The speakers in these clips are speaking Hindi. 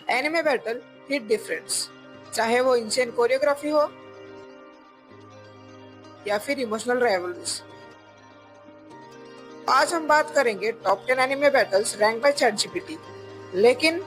एनिमे बैटल हिट डिफरेंस, चाहे वो इंसेन कोरियोग्राफी हो या फिर इमोशनल राइवलरीज। आज हम बात करेंगे top 10 anime battles rank by ChatGPT. लेकिन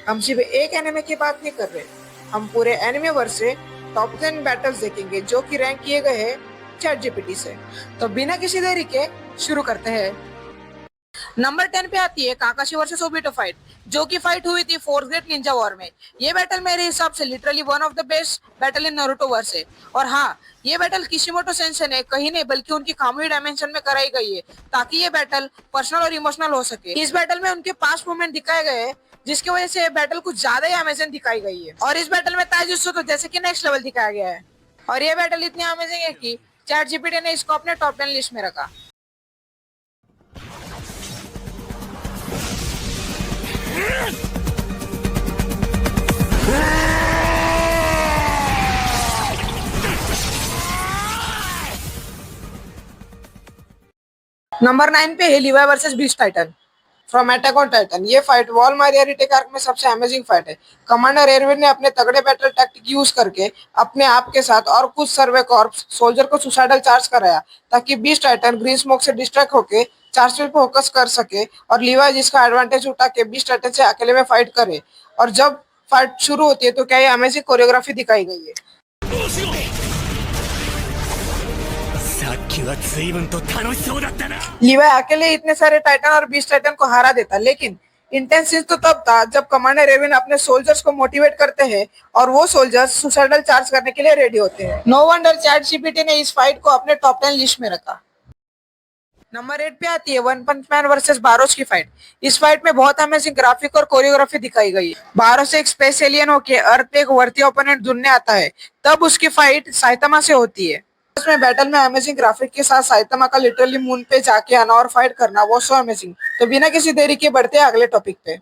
हम सिर्फ एक एनिमे की बात नहीं कर रहे, हम पूरे एनिमे वर्स से टॉप 10 बैटल्स देखेंगे जो कि रैंक किए गए हैं चैटजीपीटी से। तो बिना किसी देरी के शुरू करते हैं। नंबर 10 पे आती है काकाशी वर्सेस ओबिटो फाइट, जो कि फाइट हुई थी फोर्थ ग्रेड निंजा वॉर में। ये बैटल मेरे हिसाब से literally one of the best battle in Naruto verse है। और हाँ, ये बैटल किशिमोटो सेंसेई ने कहीं नहीं बल्कि उनकी कामुई डायमेंशन में कराई गई है, ताकि ये बैटल पर्सनल और इमोशनल हो सके। इस बैटल में उनके पास्ट मूवमेंट दिखाए गए हैं, जिसकी वजह से बैटल कुछ ज्यादा ही अमेजिंग दिखाई गई है। और इस बैटल में ताइजुत्सु तो जैसे कि नेक्स्ट लेवल दिखाया गया है। और ये बैटल इतनी अमेजिंग है कि चैट जीपीटी ने इसको अपने टॉप 10 लिस्ट में रखा। नंबर 9 पे है Levi versus beast titan from attack on titan. ये fight wall Maria retake arc में सबसे अमेजिंग फाइट है। कमांडर एयरविन ने अपने तगड़े बैटल टैक्टिक यूज करके अपने आप के साथ और कुछ सर्वे कॉर्प्स सोल्जर को सुसाइडल चार्ज कराया, ताकि बीस्ट टाइटन ग्रीन स्मोक से डिस्ट्रैक्ट होके चार्ज पे फोकस कर सके और लीवाई जिसका एडवांटेज उठा के बीस्ट टाइटन से अकेले में फाइट करे। और जब फाइट शुरू होती है तो क्या ये अमेजिंग कोरियोग्राफी दिखाई गई है। लीवाई अकेले इतने सारे टाइटन और बीस्ट टाइटन को हरा देता, लेकिन इंटेंस चीज तो तब था जब कमांडर रेविन अपने सोल्जर्स को मोटिवेट करते हैं और वो सोल्जर्स सुसाइडल चार्ज करने के लिए रेडी होते हैं। नो वंडर चैट जीपीटी ने इस फाइट को अपने टॉप 10 लिस्ट में रखा। नंबर 8 पे आती है वन पंच मैन वर्सेस बारोस की फाइट। इस फाइट में बहुत अमेजिंग ग्राफिक और कोरियोग्राफी दिखाई गई है। बारोस एक स्पेस एलियन होके अर्थ पे एक वर्ती ओपोनेंट ढूंढने आता है, तब उसकी फाइट साइतामा से होती है। उसमें बैटल में अमेजिंग ग्राफिक के साथ साइतामा का लिटरली मून पे जाके आना और फाइट करना वो सो अमेजिंग। तो बिना किसी देरी के बढ़ते हैं अगले टॉपिक पे।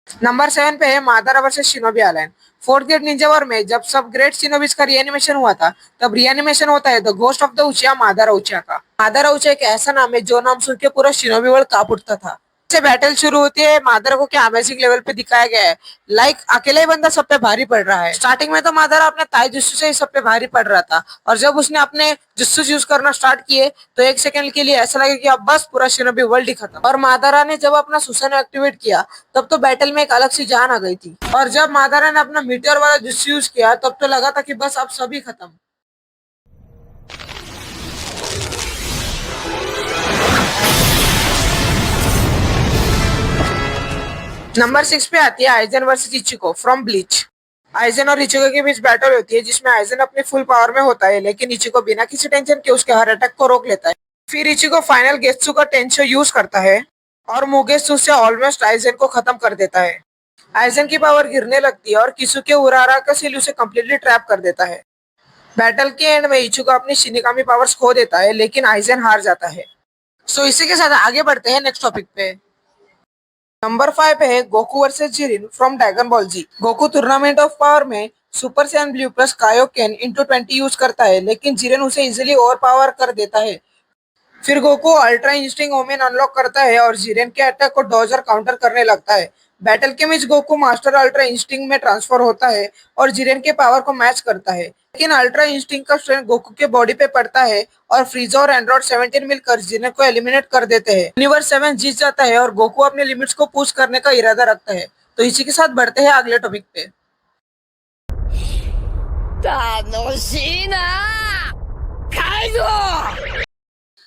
नंबर 7 पे है मादारा versus shinobi island. Fourth grade Ninja war में जब सब ग्रेट शिनोबीज का रिएनिमेशन हुआ था, तब रिएनिमेशन होता है the ghost of the Uchiha Madara Uchiha का। मादारा उचिया एक ऐसा नाम है जो नाम सुन के पूरा शिनोबी वर्ल्ड कांप उठता था। से बैटल शुरू होती है, मादारा को क्या अमेजिंग लेवल पे दिखाया गया है। लाइक अकेले ही बंदा सब पे भारी पड़ रहा है। स्टार्टिंग में तो मादारा अपने ताई जुस्सू से ही सब पे भारी पड़ रहा था, और जब उसने अपने जुस्सू यूज करना स्टार्ट किए तो एक सेकंड के लिए ऐसा लगा कि अब बस पूरा शिनोबी वर्ल्ड ही खत्म। और मादारा ने जब अपना सुसानो एक्टिवेट किया, तब तो बैटल में एक अलग सी जान आ गई थी। और जब मादारा ने अपना मीटियोर वाला जुस्सू यूज किया, तब तो लगा था कि बस अब सभी खत्म। नंबर 6 पे आती है Aizen versus Ichigo from Bleach. Aizen और इचिको के बीच बैटल होती है, जिसमें आइजन अपने फुल पावर में होता है, लेकिन इचिको बिना किसी टेंशन के उसके हर अटैक को रोक लेता है। फिर इचिको फाइनल गेत्सु का टेंशो यूज करता है और मुगेत्सु से ऑलमोस्ट आइजन को खत्म कर देता है। आइजन की पावर गिरने लगती है और किसुके उरारा का सील उसे कंप्लीटली ट्रैप कर देता है। बैटल के एंड में इचिको अपनी शिनिगामी पावर्स खो देता है, लेकिन आइजन हार जाता है। सो इसी के साथ आगे बढ़ते हैं नेक्स्ट टॉपिक पे। नंबर 5 पे है Goku versus Jiren from Dragon Ball Z. Goku tournament of power में super Saiyan blue plus Kaioken into 20 use करता है, लेकिन जिरेन उसे इजीली ओवर पावर कर देता है। फिर Goku ultra instinct omen unlock करता है और जिरेन के अटैक को डॉज और काउंटर करने लगता है। बैटल के बीच गोकू मास्टर अल्ट्रा इंस्टिंक्ट में ट्रांसफर होता है और जिरेन के पावर को मैच करता है, लेकिन अल्ट्रा इंस्टिंक्ट का स्ट्रेंथ गोकू के बॉडी पे पड़ता है और फ्रीजा और एंड्रॉइड 17 मिलकर जिरेन को एलिमिनेट कर देते हैं। यूनिवर्स 7 जीत जाता है और गोकू अपने लिमिट्स को पुश करने का इरादा रखता है। तो इसी के साथ बढ़ते हैं अगले टॉपिक पे। 楽しいなカイドウ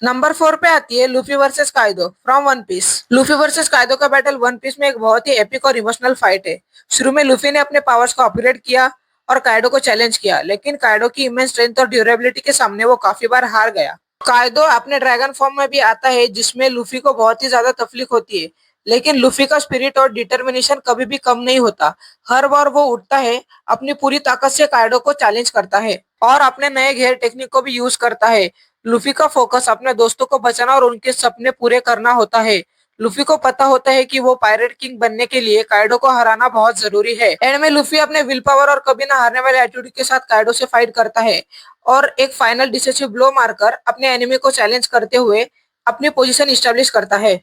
नंबर 4 पे आती है Luffy versus Kaido from One Piece. Luffy versus Kaido का बैटल वन पीस में एक बहुत ही एपिक और इमोशनल फाइट है। शुरू में लूफी ने अपने पावर्स को अपग्रेड किया और काइडो को चैलेंज किया, लेकिन काइडो की इमेंस स्ट्रेंथ और ड्यूरेबिलिटी के सामने वो काफी बार हार गया। काइदो अपने ड्रैगन फॉर्म में भी आता है, जिसमें लूफी को बहुत ही ज्यादा तकलीफ होती है, लेकिन लूफी का स्पिरिट और डिटर्मिनेशन कभी भी कम नहीं होता। हर बार वो उठता है, अपनी पूरी ताकत से काइडो को चैलेंज करता है और अपने नए घेर टेक्निक को भी यूज करता है। लूफी का फोकस अपने दोस्तों को बचाना और उनके सपने पूरे करना होता है। लूफी को पता होता है कि वो पायरेट किंग बनने के लिए काइडो को हराना बहुत जरूरी है। एंड में लूफी अपने विल पावर और कभी ना हारने वाले एटीट्यूड के साथ काइडो से फाइट करता है और एक फाइनल डिसिसिव ब्लो मारकर अपने एनिमी को चैलेंज करते हुए अपनी पोजीशन इस्टेब्लिश करता है।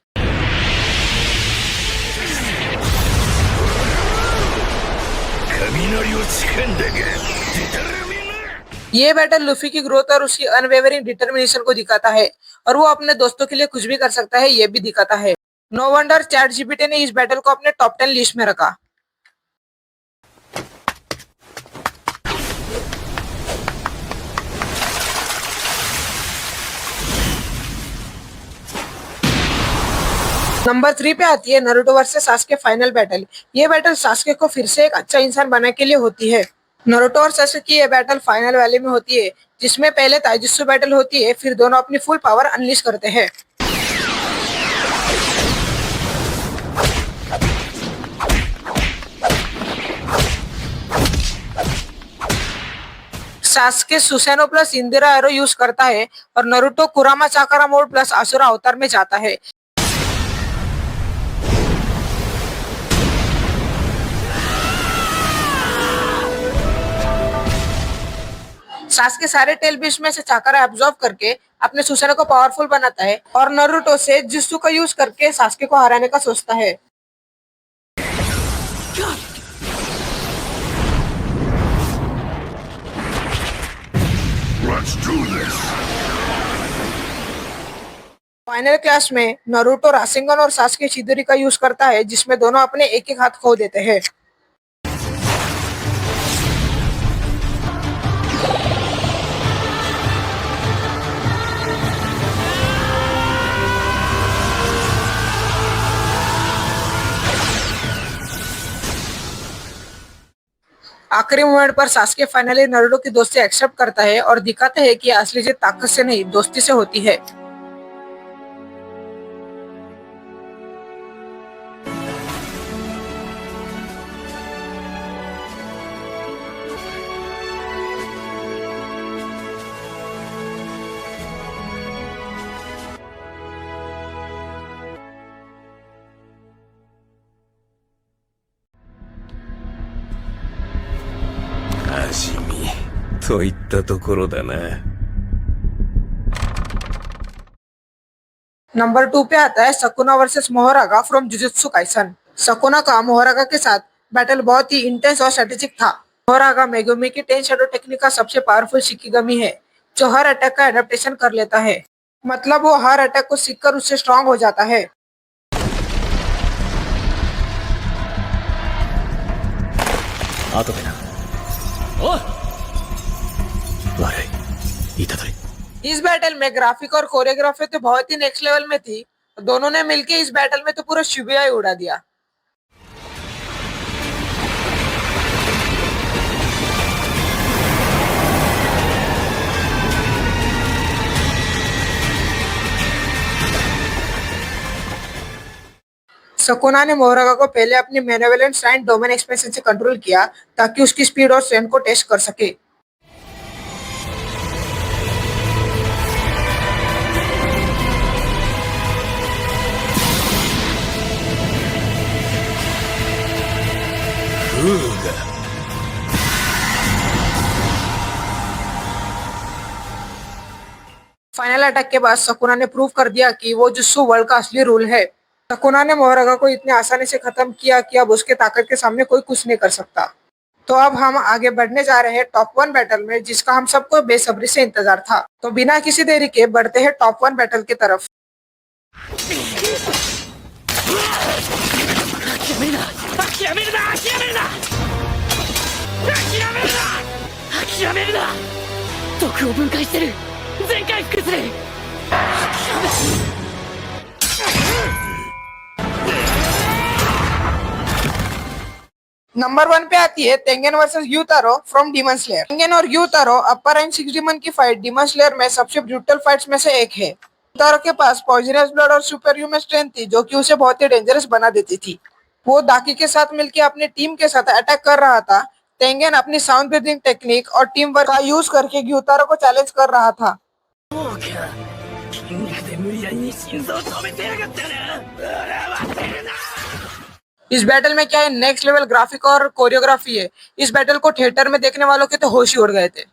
ये बैटल लूफी की ग्रोथ और उसकी अनवेवरिंग डिटर्मिनेशन को दिखाता है और वो अपने दोस्तों के लिए कुछ भी कर सकता है ये भी दिखाता है। नो वंडर चैट जीपीटी ने इस बैटल को अपने टॉप 10 लिस्ट में रखा। नंबर 3 पे आती है Naruto versus Sasuke final battle. ये बैटल सास्के को फिर से एक अच्छा इंसान बनाने के लिए होती है। नारुतो और सास्के की ये बैटल फाइनल वाले में होती है जिसमें पहले ताइजुत्सु बैटल होती है, फिर दोनों अपनी फुल पावर अनलीश करते हैं। Sasuke Susanoo plus Indra arrow use करता है और नारुतो कुरामा चाकारा मोड प्लस असुरा अवतार में जाता है। सास्के सारे टेल बीस्ट में से चाकारा एब्जॉर्ब करके अपने सुसेनो को पावरफुल बनाता है और नारुतो से जित्सु का यूज करके सास्के को हराने का सोचता है। फाइनल क्लास में नारुतो रासेंगन और सास्के शिदोरी का यूज करता है जिसमें दोनों अपने एक एक हाथ खो देते हैं। आखिरी मोमेंट पर सास्के फाइनली नारुतो की दोस्ती एक्सेप्ट करता है और दिखाता है कि असली जीत ताकत से नहीं दोस्ती से होती है।味見といったところだな。नंबर 2 पे आता है Sukuna versus मोहरागा from jujutsu Kaisen. Sukuna का मोहरागा के साथ बैटल बहुत ही इंटेंस और स्ट्रेटेजिक था। मोहरागा मेगुमी की 10 शैडो टेक्निक का सबसे पावरफुल शिकिगमी है जो हर अटैक का एडेप्टेशन कर लेता है, मतलब वो हर अटैक को सीखकर उससे स्ट्रांग हो जाता है। इस बैटल में ग्राफिक और कोरियोग्राफी तो बहुत ही नेक्स्ट लेवल में थी। दोनों ने मिलकर इस बैटल में तो पूरा शिबुया ही उड़ा दिया। सकुना ने मोहरागा को पहले अपनी मेनेवलेंट साइन डोमेन एक्सपेंशन से कंट्रोल किया ताकि उसकी स्पीड और स्ट्रेंथ को टेस्ट कर सके। फाइनल अटैक के बाद सकुना ने प्रूव कर दिया कि वो जुत्सु वर्ल्ड का असली रूल है। सकुना ने मोहरागा को इतनी आसानी से खत्म किया कि अब उसके ताकत के सामने कोई कुछ नहीं कर सकता। तो अब हम आगे बढ़ने जा रहे हैं टॉप 1 बैटल में जिसका हम सबको बेसब्री से इंतजार था। तो बिना किसी देरी के बढ़ते हैं टॉप 1 बैटल की तरफ। नंबर 1 पे आती है तेंगेन वर्सेस यूतारो फ्रॉम डीमन स्लेयर। तेंगेन और यूतारो अपर रैंक 6 डीमन की फाइट डीमन स्लेयर में सबसे ब्रूटल फाइट्स में से एक है। यूतारो के पास पॉइजनस ब्लड और सुपर ह्यूमन स्ट्रेंथ थी जो कि उसे बहुत ही डेंजरस बना देती थी। वो दाकी के साथ मिलकर अपनी टीम के साथ अटैक कर रहा था। तेंगेन अपनी साउंड ब्रीथिंग टेक्निक और टीम वर्क का यूज करके यूतारो को चैलेंज कर रहा था। इस बैटल में क्या है, नेक्स्ट लेवल ग्राफिक और कोरियोग्राफी है। इस बैटल को थिएटर में देखने वालों के तो होश ही उड़ गए थे।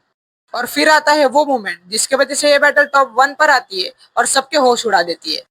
और फिर आता है वो मोमेंट जिसके वजह से ये बैटल टॉप 1 पर आती है और सबके होश उड़ा देती है।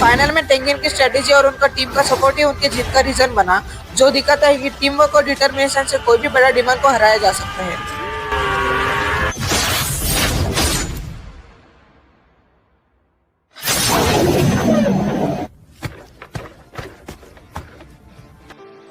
फाइनल में टेंगिन की स्ट्रेटेजी और उनका टीम का सपोर्ट ही उनकी जीत का रीजन बना, जो दिखाता है कि टीम वर्क और डिटर्मिनेशन से कोई भी बड़ा डिमन को हराया जा सकता है।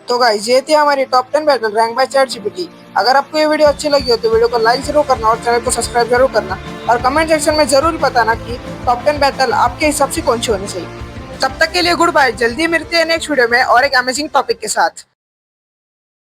तो गाइस ये थी हमारी top 10 battle rank by ChatGPT। अगर आपको ये वीडियो अच्छी लगी हो तो वीडियो को लाइक जरूर करना और चैनल को सब्सक्राइब जरूर करना और कमेंट सेक्शन में जरूर बताना कि टॉप 10 बैटल आपके हिसाब से कौन सी होनी चाहिए। तब तक के लिए गुड बाय, जल्दी मिलते हैं नेक्स्ट वीडियो में और एक अमेजिंग टॉपिक के साथ।